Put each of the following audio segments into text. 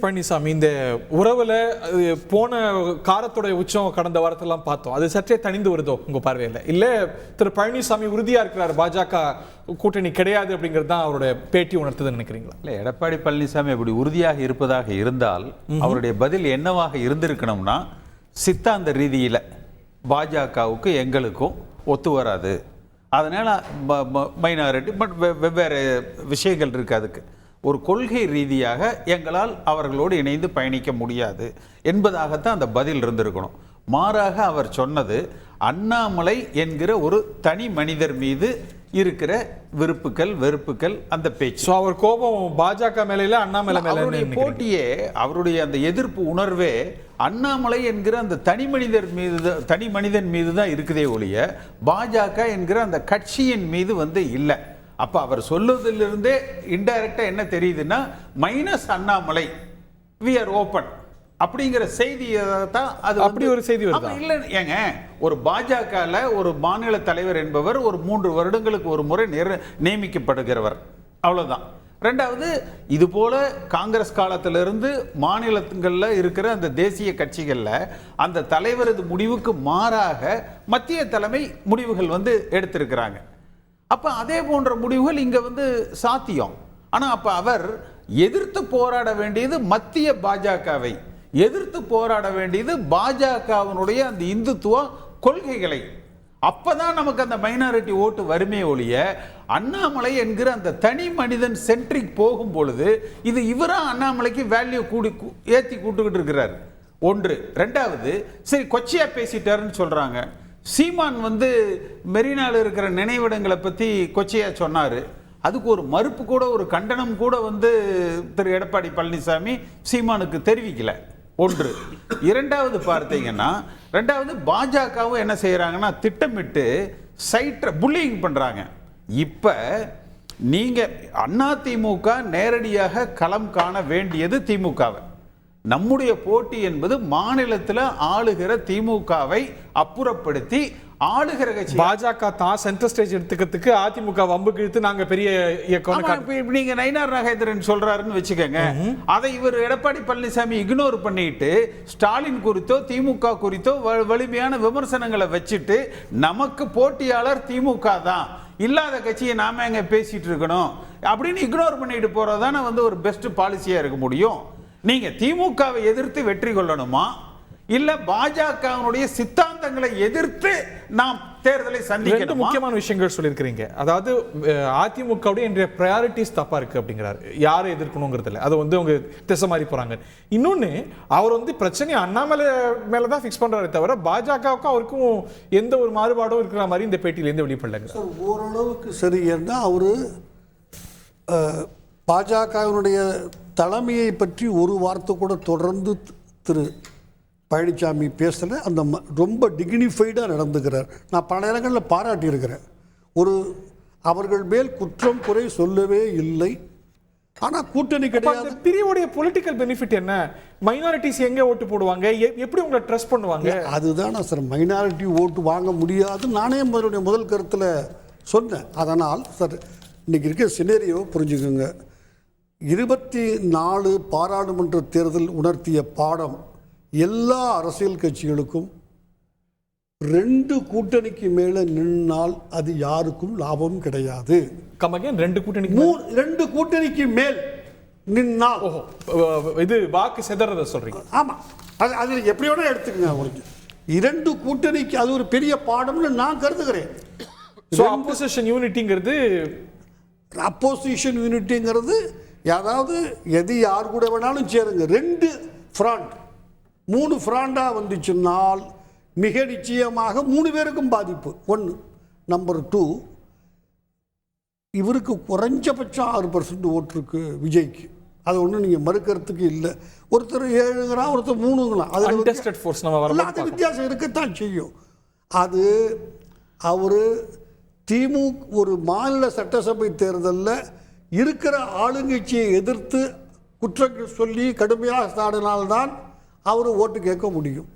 பழனிசாமி இந்த உறவுல போன காரத்துடைய உச்சம் கடந்த வாரத்தெல்லாம் பார்த்தோம். அது சற்றே தணிந்து வருதோ உங்க பார்வையில்? இல்ல திரு பழனிசாமி உறுதியா இருக்கிறார் பாஜக கூட்டணி கிடையாது அப்படிங்கிறது தான் அவருடைய பேட்டி உணர்த்துதுன்னு நினைக்கிறீங்களா? இல்லை, எடப்பாடி பழனிசாமி அப்படி உறுதியாக இருப்பதாக இருந்தால் அவருடைய பதில் என்னவாக இருந்திருக்கணும்னா, சித்தாந்த ரீதியில் பாஜகவுக்கு எங்களுக்கும் ஒத்து வராது, அதனால மைனாரிட்டி பட் வெவ்வேறு விஷயங்கள் இருக்கு, அதுக்கு ஒரு கொள்கை ரீதியாக எங்களால் அவர்களோடு இணைந்து பயணிக்க முடியாது என்பதாகத்தான் அந்த பதில் இருந்திருக்கணும். மாறாக அவர் சொன்னது அண்ணாமலை என்கிற ஒரு தனி மனிதர் மீது இருக்கிற விருப்புகள் வெறுப்புகள், அந்த பேச்சு. அவர் கோபம் பாஜக மேல அண்ணாமலை மேல. அவருடைய போட்டியே, அவருடைய அந்த எதிர்ப்பு உணர்வே அண்ணாமலை என்கிற அந்த தனி மனிதன் மீது தான் இருக்குதே ஒழிய பாஜக என்கிற அந்த கட்சியின் மீது இல்லை. அப்ப அவர் சொல்லுவதிலிருந்தே இன்டைரக்டா என்ன தெரியுதுன்னா, minus Annamalai we are open அப்படிங்கிற செய்தி தான். அது அப்படி ஒரு செய்தி வருது இல்ல ஏங்க, ஒரு பாஜகல ஒரு மாநில தலைவர் என்பவர் ஒரு 3 வருடங்களுக்கு ஒரு முறை நியமிக்கப்படுகிறவர், அவ்வளவுதான். ரெண்டாவது, இது போல காங்கிரஸ் காலத்திலிருந்து மாநிலங்களில் இருக்கிற அந்த தேசிய கட்சிகள்ல அந்த தலைவரது முடிவுக்கு மாறாக மத்திய தலைமை முடிவுகள் எடுத்திருக்கிறாங்க. அப்ப அதே போன்ற முடிவுகள் இங்க சாத்தியம். ஆனா அப்ப அவர் எதிர்த்து போராட வேண்டியது மத்திய பாஜகவை, எதிர்த்து போராட வேண்டியது பாஜகவினுடைய அந்த இந்துத்துவ கொள்கைகளை. அப்பதான் நமக்கு அந்த மைனாரிட்டி ஓட்டு வறுமை ஒழிய அண்ணாமலை என்கிற அந்த தனி மனிதன் சென்ட்ரிக் போகும் பொழுது இது இவரா அண்ணாமலைக்கு வேல்யூ ஏத்தி கூட்டுக்கிட்டு இருக்கிறார். ஒன்று. ரெண்டாவது, சரி கொச்சையா பேசிட்டாருன்னு சொல்றாங்க. சீமான் மெரினால இருக்கிற நினைவிடங்களை பத்தி கொச்சையா சொன்னாரு. அதுக்கு ஒரு மறுப்பு கூட, ஒரு கண்டனம் கூட திரு எடப்பாடி பழனிசாமி சீமானுக்கு தெரிவிக்கல. ஒன்று. இரண்டாவது பார்த்தீங்கன்னா, பாஜகவும் என்ன செய்யறாங்கன்னா, திட்டமிட்டு புல்லிங் பண்றாங்க. இப்ப நீங்க அதிமுக நேரடியாக களம் காண வேண்டியது திமுகவை. நம்முடைய போட்டி என்பது மாநிலத்தில் ஆளுகிற திமுகவை அப்புறப்படுத்தி ஆளுகிற கட்சி. பாஜக தான் சென்டர் ஸ்டேஜ் எடுத்துக்கிறதுக்கு அதிமுக வம்பு கிழித்து நாங்க பெரிய இயக்கம். நீங்க நயினார் நாகேந்திரன் சொல்றாருன்னு வச்சுக்கோங்க, அதை இவர் எடப்பாடி பழனிசாமி இக்னோர் பண்ணிட்டு ஸ்டாலின் குறித்தோ திமுக குறித்தோ வலிமையான விமர்சனங்களை வச்சுட்டு நமக்கு போட்டியாளர் திமுக தான், இல்லாத கட்சியை நாம எங்க பேசிட்டு இருக்கணும் அப்படின்னு இக்னோர் பண்ணிட்டு போறதான ஒரு பெஸ்ட் பாலிசியா இருக்க முடியும். நீங்க திமுகவை எதிர்த்து வெற்றி கொள்ளணுமா, இல்ல பாஜகவினுடைய சித்தாந்தங்களை எதிர்த்து நாம் தேர்தலை சந்திக்கணும்? முக்கியமான விஷயங்கள் சொல்லியிருக்கிறீங்க. அதாவது அதிமுகவுடைய இன்றைய பிரையாரிட்டிஸ் தப்பா இருக்கு அப்படிங்கிறாரு. யாரை எதிர்க்கணுங்கிறதுல அதை அவங்க திசை மாறி போறாங்க. இன்னொன்னு, அவர் பிரச்சனை அண்ணாமலை மேலதான் ஃபிக்ஸ் பண்றாரு தவிர பாஜகவுக்கும் அவருக்கும் எந்த ஒரு மாறுபாடும் இருக்கிற மாதிரி இந்த பேட்டியிலேருந்து வெளிப்படலைங்க. ஓரளவுக்கு சரி. ஏன்னா அவரு பாஜகவினுடைய தலைமையை பற்றி ஒரு வார்த்தை கூட தொடர்ந்து திரு பழனிசாமி பேசல. அந்த ரொம்ப டிக்னிஃபைடாக நடந்துக்கிறார். நான் பல இடங்களில் பாராட்டியிருக்கிறேன். அவர்கள் மேல் குற்றம் குறை சொல்லவே இல்லை. ஆனால் கூட்டணி கிடையாது. பிரிவுடைய பொலிட்டிக்கல் பெனிஃபிட் என்ன? மைனாரிட்டிஸ் எங்கே ஓட்டு போடுவாங்க, எப்படி உங்களை ட்ரஸ்ட் பண்ணுவாங்க? அதுதான் சார், மைனாரிட்டி ஓட்டு வாங்க முடியாது. நானே முதல் கருத்தில் சொன்னேன். அதனால் சார் இன்னைக்கு இருக்க சினேரியோ புரிஞ்சுக்கோங்க. 24 பாராளுமன்ற தேர்தல் உணர்த்திய பாடம் எல்லா அரசியல் கட்சிகளுக்கும் 2 கூட்டணிக்கு மேல நின்னால் அது யாருக்கும் லாபம் கிடையாது. 2 கூட்டணிக்கு மேல் நின்னால் இது வாக்கு சிதறத சொல்றீங்க? ஆமா, அது எப்படி வேணா எடுத்துக்கங்க. அவங்களுக்கு 2 கூட்டணிக்கு அது ஒரு பெரிய பாடம்னு நான் கருதுகிறேன். அப்போசிஷன் யூனிட்டிங்கிறது அதாவது எது யார் கூட வேணாலும் சேருங்க. 2 ஃப்ராண்ட் 3 ஃப்ராண்டா வந்துச்சுன்னால் மிக நிச்சயமாக 3 பேருக்கும் பாதிப்பு. 1. நம்பர் 2, இவருக்கு குறைஞ்சபட்சம் 6% ஓட்டு இருக்கு விஜய்க்கு. அது ஒன்றும் நீங்கள் மறுக்கிறதுக்கு இல்லை. ஒருத்தர் 7ங்கிறான், ஒருத்தர் 3ங்கிறான். அது வித்தியாசம் இருக்கத்தான் செய்யும். அது அவர் ஒரு மாநில சட்டசபை தேர்தலில் இருக்கிற ஆளுங்கட்சியை எதிர்த்து குற்றங்கள் சொல்லி கடுமையாக சாடினால்தான் அவர் ஓட்டு கேட்க முடியும்.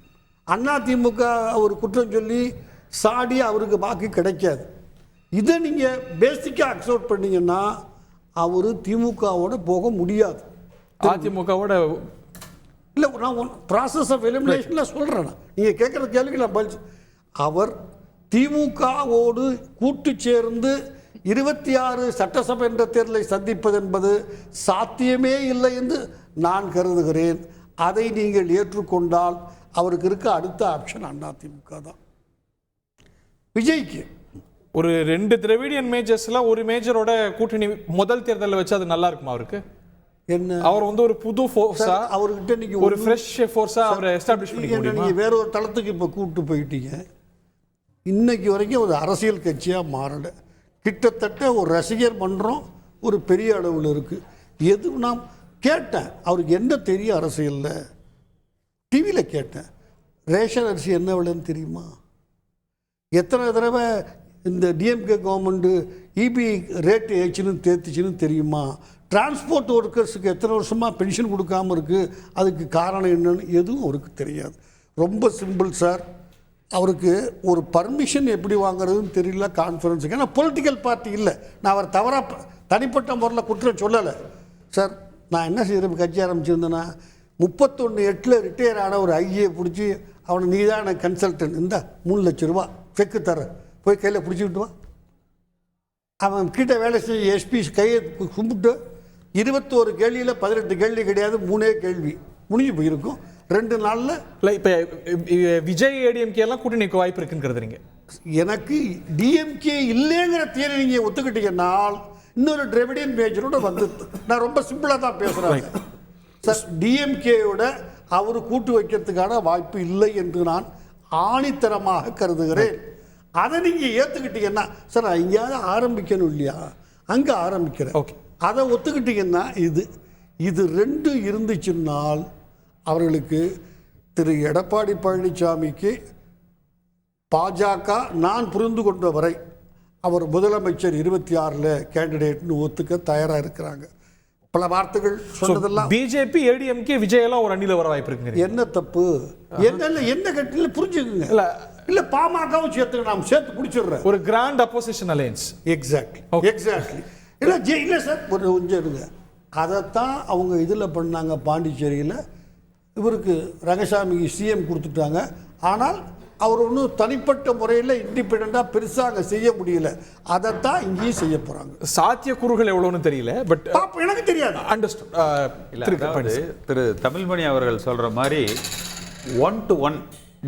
அதிமுக அவர் குற்றம் சொல்லி சாடி அவருக்கு வாக்கு கிடைக்காது. இதை நீங்கள் பேசிக்காக அக்செப்ட் பண்ணீங்கன்னா அவர் திமுகவோட போக முடியாது. அதிமுகவோட இல்லை, நான் ப்ராசஸ் ஆஃப் எலிமினேஷனில் சொல்கிறேன். நீங்கள் கேட்குற கேள்விக்கு நான் பதில் அவர் திமுகவோடு கூட்டு சேர்ந்து 26 சட்டசபை என்ற தேர்தலை சந்திப்பது என்பது சாத்தியமே இல்லை என்று நான் கருதுகிறேன். அதை நீங்கள் ஏற்றுக்கொண்டால் அவருக்கு இருக்க அடுத்த ஆப்ஷன் அதிமுக தான். விஜய்க்கு ஒரு 2 திராவிடியன் மேஜர்ஸ்ல ஒரு மேஜரோட கூட்டணி முதல் தேர்தலில் வச்சு அது நல்லா இருக்குமா அவருக்கு? என்ன, அவர் வந்து ஒரு புது ஃபோர்ஸா, அவர்கிட்ட நீங்க ஒரு ஃப்ரெஷ் ஃபோர்ஸா அவரை எஸ்டாப்லிஷ் பண்ணிக்க முடியுமா? நீங்க வேற ஒரு தளத்துக்கு இப்போ கூப்பிட்டு போயிட்டீங்க. இன்னைக்கு வரைக்கும் ஒரு அரசியல் கட்சியாக மாறல. கிட்டத்தட்ட ஒரு ரசிகர் மன்றம் ஒரு பெரிய அளவில் இருக்குது. எது நான் கேட்டேன், அவருக்கு என்ன தெரியும் அரசியலில், டிவியில் கேட்டேன், ரேஷன் அரிசி என்ன விலைன்னு தெரியுமா? எத்தனை தடவை இந்த டிஎம்கே கவர்மெண்ட்டு இபி ரேட்டு ஏச்சுன்னு தேர்த்துச்சுன்னு தெரியுமா? டிரான்ஸ்போர்ட் ஒர்க்கர்ஸுக்கு எத்தனை வருஷமாக பென்ஷன் கொடுக்காமல் இருக்குது, அதுக்கு காரணம் என்னன்னு எதுவும் அவருக்கு தெரியாது. ரொம்ப சிம்பிள் சார். அவருக்கு ஒரு பர்மிஷன் எப்படி வாங்குறதுன்னு தெரியல கான்ஃபரன்ஸுக்கு. ஏன்னா பொலிட்டிக்கல் பார்ட்டி இல்லை. நான் அவர் தவறாக தனிப்பட்ட முறையில் குற்றம் சொல்லலை சார். நான் என்ன செய்கிறேன், கட்சி ஆரம்பிச்சிருந்தேன்னா 31/8 ரிட்டையர் ஆன ஒரு ஐஏ பிடிச்சி அவனை நீ தான் எனக்கு கன்சல்டன்ட், இந்த 3 லட்ச ரூபா செக்கு தர, போய் கையில் பிடிச்சிக்கிட்டு வா. அவன் கிட்ட வேலை செய்ய எஸ்பி கையை கும்பிட்டு 21 கேள்வியில் 18 கேள்வி கிடையாது, 3 கேள்வி முடிஞ்சு போயிருக்கும் 2 நாளில். இல்லை, இப்போ விஜய் ஏடிஎம்கே எல்லாம் கூட்டணிக்கு வாய்ப்பு இருக்குங்கிறது நீங்கள்? எனக்கு டிஎம்கே இல்லைங்கிற தியரி நீங்கள் ஒத்துக்கிட்டீங்கன்னால் இன்னொரு திராவிடியன் மேஜரோட வந்து, நான் ரொம்ப சிம்பிளாக தான் பேசுகிறேன் சார். டிஎம்கேயோட அவர் கூட்டு வைக்கிறதுக்கான வாய்ப்பு இல்லை என்று நான் ஆணித்தரமாக கருதுகிறேன். அதை நீங்கள் ஏற்றுக்கிட்டீங்கன்னா சார், நான் எங்கேயாவது ஆரம்பிக்கணும் இல்லையா, அங்கே ஆரம்பிக்கிறேன். ஓகே, அதை ஒத்துக்கிட்டீங்கன்னா இது 2 இருந்துச்சுன்னால் அவர்களுக்கு திரு எடப்பாடி பழனிசாமிக்கு பாஜக நான் புரிந்து கொண்ட வரை அவர் முதலமைச்சர் 26 கேண்டிடேட்னு ஒத்துக்க தயாராக இருக்கிறாங்க. பல வார்த்தைகள் சொன்னதெல்லாம் பிஜேபி ஏடிஎம்கே விஜய் எல்லாம் ஒரு அணியில் வர வாய்ப்பு இருக்குங்க. என்ன தப்பு, என்ன கட்சியில் புரிஞ்சுக்குங்க. இல்ல பாமகவும் சேர்த்து நாம் சேர்த்து பிடிச்சிடுறேன். ஒரு கிராண்ட் அப்போசிஷன் அலையன்ஸ். எக்ஸாக்ட்லி. இல்லை சார், ஒரு கொஞ்சம் இருங்க. அதைத்தான் அவங்க இதில் பண்ணாங்க பாண்டிச்சேரியில். இவருக்கு ரங்கசாமிக்கு சிஎம் கொடுத்துட்டாங்க. ஆனால் அவர் ஒன்றும் தனிப்பட்ட முறையில் இண்டிபெண்டாக பெருசாக அங்கே செய்ய முடியல. அதைத்தான் இங்கேயும் செய்ய போகிறாங்க. சாத்தியக்கூறுகள் எவ்வளோன்னு தெரியல, பட் எனக்கு தெரியாது. அண்டர்ஸ்டாண்ட். திரு தமிழ்மணி அவர்கள் சொல்கிற மாதிரி 1-to-1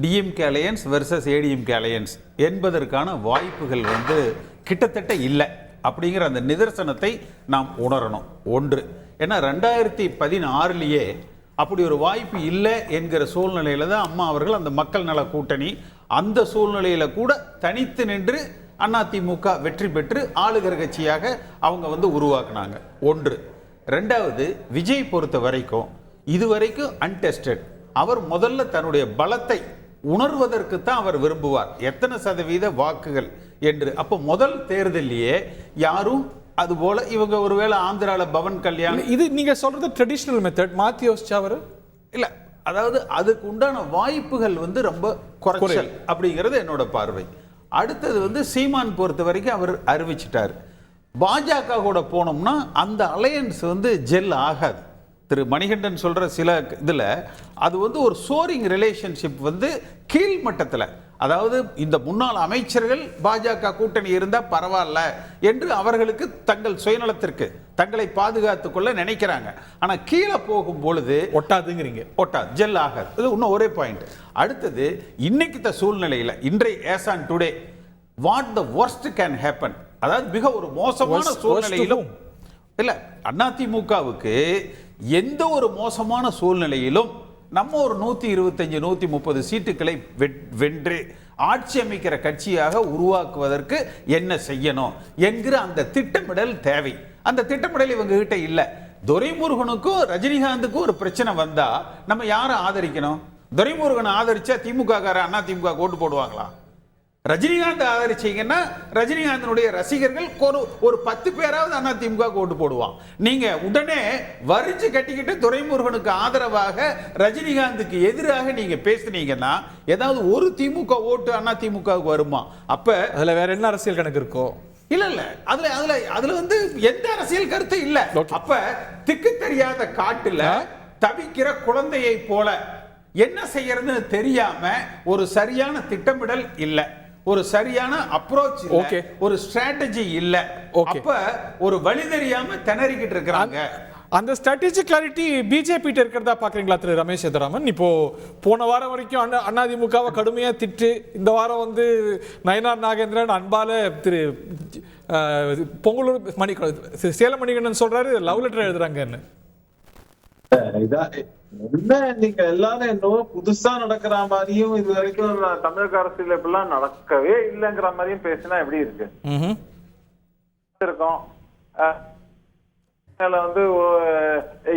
DMK alliance versus ADMK alliance என்பதற்கான வாய்ப்புகள் வந்து கிட்டத்தட்ட இல்லை அப்படிங்கிற அந்த நிதர்சனத்தை நாம் உணரணும். ஒன்று, ஏன்னா 2016 அப்படி ஒரு வாய்ப்பு இல்லை என்கிற சூழ்நிலையில தான் அம்மா அவர்கள் அந்த மக்கள் நல கூட்டணி அந்த சூழ்நிலையில கூட தனித்து நின்று அதிமுக வெற்றி பெற்று ஆளுகிற கட்சியாக அவங்க வந்து உருவாக்குனாங்க. ஒன்று. ரெண்டாவது, விஜய் பொறுத்த வரைக்கும் இதுவரைக்கும் அன்டெஸ்டட். அவர் முதல்ல தன்னுடைய பலத்தை உணர்வதற்கு தான் அவர் விரும்புவார், எத்தனை சதவீத வாக்குகள் என்று. அப்போ முதல் தேர்தலிலேயே யாரும் அதுபோல இவங்க ஒருவேளை ஆந்திரால பவன் கல்யாண், இது நீங்க சொல்றது ட்ரெடிஷனல் மெத்தட் மாத்தி யோசிச்சா அவர் இல்ல, அதாவது அதுக்கு உண்டான வாய்ப்புகள் வந்து ரொம்ப குறைச்சல் அப்படிங்கிறது என்னோட பார்வை. அடுத்தது வந்து சீமான் பொறுத்த வரைக்கும் அவர் அறிவிச்சிட்டார், பாஜக கூட போனோம்னா அந்த அலையன்ஸ் வந்து ஜெல் ஆகாது. திரு மணிகண்டன் சொல்ற சில இதுல அது வந்து ஒரு சோரிங் ரிலேஷன்ஷிப் வந்து கீழ் மட்டத்தில், அதாவது இந்த முன்னாள் அமைச்சர்கள் பாஜக கூட்டணி இருந்தா பரவாயில்ல என்று அவர்களுக்கு தங்கள் சுயநலத்திற்கு தங்களை பாதுகாத்துக் கொள்ள நினைக்கிறாங்க. ஆனா கீழே போகும் பொழுது ஒட்டாதுங்கிறீங்க. ஒட்டாது, ஜெல் ஆகாது. இது இன்னும் ஒரே பாயிண்ட். அடுத்தது, இன்னைக்கு சூழ்நிலையில் இன்றைய as on today what the worst can happen, அதாவது மிக ஒரு மோசமான சூழ்நிலையிலும் இல்ல அதிமுகவுக்கு எந்த ஒரு மோசமான சூழ்நிலையிலும் நம்ம ஒரு 125-130 சீட்டுகளை வென்று ஆட்சி அமைக்கிற கட்சியாக உருவாக்குவதற்கு என்ன செய்யணும் என்கிற அந்த திட்டமிடல் தேவை. அந்த திட்டமிடல் இவங்க கிட்ட இல்ல. துரைமுருகனுக்கும் ரஜினிகாந்துக்கும் ஒரு பிரச்சனை வந்தா நம்ம யாரை ஆதரிக்கணும்? துரைமுருகனை ஆதரிச்சா திமுக அதிமுக ஓட்டு போடுவாங்களா? ரஜினிகாந்த் ஆதரிச்சீங்கன்னா ரஜினிகாந்தனுடைய ரசிகர்கள் ஒரு 10 பேராவது அதிமுக ஓட்டு போடுவான். நீங்க உடனே வரிச்சு கட்டிக்கிட்டு துரைமுருகனுக்கு ஆதரவாக ரஜினிகாந்துக்கு எதிராக நீங்க பேசுனீங்கன்னா ஏதாவது ஒரு திமுக ஓட்டு அதிமுகவுக்கு வருமா? அப்ப அதுல வேற என்ன அரசியல் கணக்கு இருக்கோ? இல்ல அதுல வந்து எந்த அரசியல் கருத்து இல்ல. அப்ப திக்கு தெரியாத காட்டுல தவிக்கிற குழந்தையை போல என்ன செய்யறதுன்னு தெரியாம ஒரு சரியான திட்டமிடல் இல்ல, ஒரு சரியான அப்ரோச் இல்ல, ஒரு ஸ்ட்ராட்டஜி இல்ல. அப்ப ஒரு வழி தெரியாம திணறிக்கிட்டு இருக்காங்க. அந்த ஸ்ட்ராட்டஜி கிளாரிட்டி பிஜேபி இருக்கிறதா பாக்குறீங்களா திரு ரமேஷ் சேதுராமன்? இப்போ போன வாரம் வரைக்கும் அதிமுகவை கடுமையா திட்டு, இந்த வாரம் வந்து நயனார் நாகேந்திரன் அன்பால திரு பொங்கலூர் சேலம் மணிகண்டன் சொல்றாரு லவ் லெட்டர் எழுதுறாங்கன்னு. என்ன நீங்க எல்லாரும் என்னவோ புதுசா நடக்கிற மாதிரியும் இது வரைக்கும் தமிழக அரசியல் இப்படிலாம் நடக்கவே இல்லைங்கிற மாதிரியும் பேசினா எப்படி இருக்கு இருக்கும். வந்து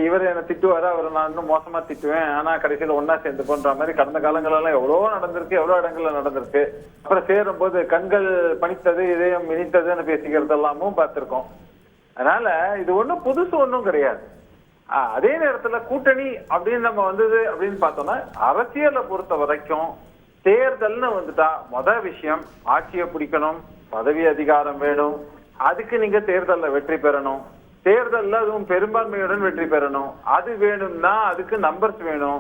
இவர் என்ன திட்டுவாரு, அவர் நான் இன்னும் மோசமா திட்டுவேன், ஆனா கடைசியில ஒன்னா சேர்ந்து போன்ற மாதிரி கடந்த காலங்களெல்லாம் எவ்வளவோ நடந்திருக்கு, எவ்வளவு இடங்கள்ல நடந்திருக்கு. அப்புறம் சேரும் போது கண்கள் பணித்தது இதயம் இனித்ததுன்னு பேசிக்கிறது எல்லாமும் பார்த்திருக்கோம். அதனால இது ஒண்ணும் புதுசு ஒன்றும் கிடையாது. அதே நேரத்துல கூட்டணி அப்படின்னு நம்ம வந்தது அப்படின்னு பார்த்தோம்னா அரசியலை பொறுத்த வரைக்கும் தேர்தல்னு வந்துட்டா விஷயம் ஆட்சியை பிடிக்கணும், பதவி அதிகாரம் வேணும், அதுக்கு நீங்க தேர்தல்ல வெற்றி பெறணும், தேர்தல்ல அதுவும் பெரும்பான்மையுடன் வெற்றி பெறணும், அது வேணும்னா அதுக்கு நம்பர்ஸ் வேணும்.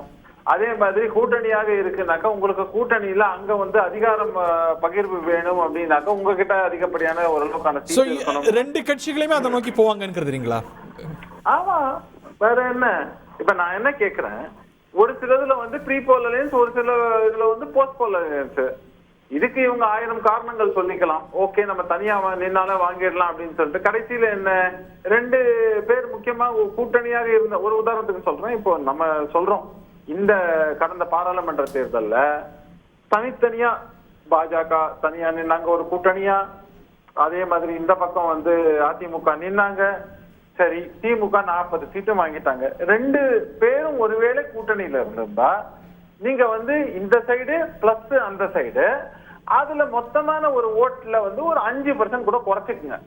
அதே மாதிரி கூட்டணியாக இருக்குனாக்கா உங்களுக்கு கூட்டணியில அங்க வந்து அதிகாரம் பகிர்வு வேணும் அப்படின்னாக்கா உங்ககிட்ட அதிகப்படியான ஓரளவுக்கான ரெண்டு கட்சிகளையுமே அதை நோக்கி போவாங்கன்னு. ஆமா, வேற என்ன. இப்ப நான் என்ன கேக்குறேன், ஒரு சிலதுல வந்து ப்ரீ போல் அலையன்ஸ், ஒரு சில இதுல வந்து போஸ்ட் போல் அலையன்ஸ். இதுக்கு இவங்க 1000 காரணங்கள் சொல்லிக்கலாம். ஓகே, நம்ம தனியா நின்னால வாங்கிடலாம் அப்படின்னு சொல்லிட்டு கடைசியில என்ன 2 பேர் முக்கியமா கூட்டணியாக இருந்த ஒரு உதாரணத்துக்கு சொல்றேன். இப்போ நம்ம சொல்றோம் இந்த கடந்த பாராளுமன்ற தேர்தல்ல தனித்தனியா பாஜக தனியா நின்னாங்க ஒரு கூட்டணியா, அதே மாதிரி இந்த பக்கம் வந்து அதிமுக நின்னாங்க. சரி, திமுக 40 சீட்டும் வாங்கிட்டாங்க. 2 பேரும் ஒருவேளை கூட்டணியில இருந்திருந்தா நீங்க வந்து இந்த சைடு பிளஸ் அந்த சைடு அதுல மொத்தமான ஒரு ஓட்டுல வந்து ஒரு 5% கூட குறைச்சிக்குங்க.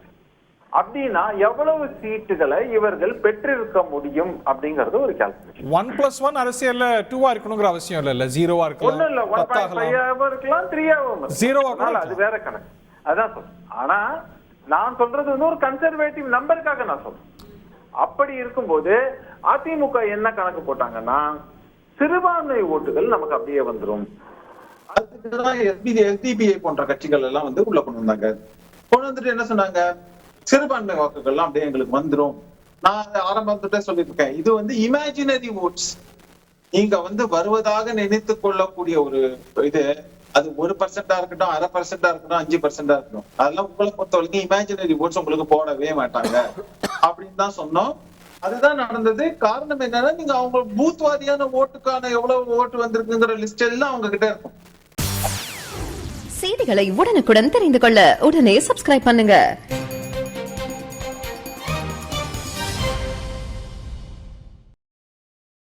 அப்படின்னா எவ்வளவு சீட்டுகளை இவர்கள் பெற்றிருக்க முடியும் அப்படிங்கறது ஒரு கால்குலேஷன். 1+1 அரசியல்ல 2வா இருக்கணுங்கிற அவசியம் இல்ல, 0வா இருக்கலாம், ஒண்ணும் இல்ல, 1.5 இருக்கலாம், 3ஆவும் 0வா கூட அது வேற கணக்கு. அதான் சொல்றேன். ஆனா நான் சொல்றது வந்து ஒரு கன்சர்வேட்டிவ் நம்பருக்காக நான் சொல்றேன். அப்படி இருக்கும்போது அதிமுக என்ன கணக்கு போட்டாங்கன்னா சிறுபான்மை ஓட்டுகள் நமக்கு அப்படியே வந்துடும். அதுக்குதான் எஸ்டிபிஐ போன்ற கட்சிகள் எல்லாம் வந்து உள்ள கொண்டு வந்தாங்க. கொண்டு வந்துட்டு என்ன சொன்னாங்க, சிறுபான்மை வாக்குகள் எல்லாம் அப்படியே எங்களுக்கு வந்துடும். நான் ஆரம்பத்துட்டே சொல்லியிருக்கேன், இது வந்து இமேஜினரி ஓட்ஸ். நீங்க வந்து வருவதாக நினைத்து கொள்ளக்கூடிய ஒரு இது, அது 1% இருக்கட்டும், 0.5% இருக்கட்டும், 5% இருக்கட்டும், அதெல்லாம் உங்களை பொறுத்த வரைக்கும் இமேஜினரி ஓட்ஸ் உங்களுக்கு போடவே மாட்டாங்க அப்படின்னு தான் சொன்னோம். அதுதான் நடந்தது. காரணம் என்னன்னா, நீங்க அவங்க பூத்வாதியான ஓட்டுக்கான எவ்வளவு ஓட்டு வந்திருக்குங்கிற லிஸ்ட் எல்லாம் அவங்க கிட்ட இருக்கும். செய்திகளை உடனுக்குடன் தெரிந்து கொள்ள உடனே சப்ஸ்கிரைப் பண்ணுங்க.